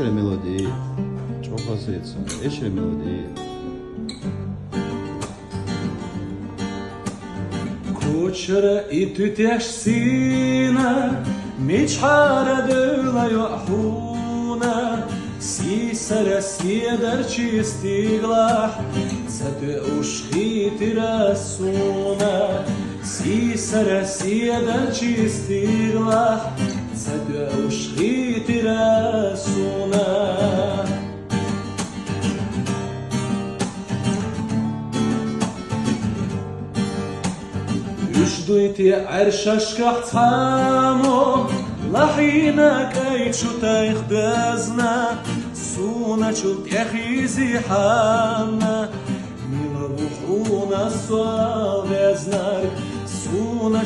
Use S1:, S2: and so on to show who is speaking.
S1: Eşele melodi. Çok fazla yetsin. Eşele melodi.
S2: كوشر إتتحسينا مش حارد لا يحونا سيسر سيدر چيستيغلاح ست أشخيت رسونا سيسر سيدر چيستيغلاح ست أشخيت رسونا Ждуйте عرششكح تامو لحينك اي تشوتايخ بزنا سونا تشوت يخيزي حانا ميلا بخونا سوال بزنار سونا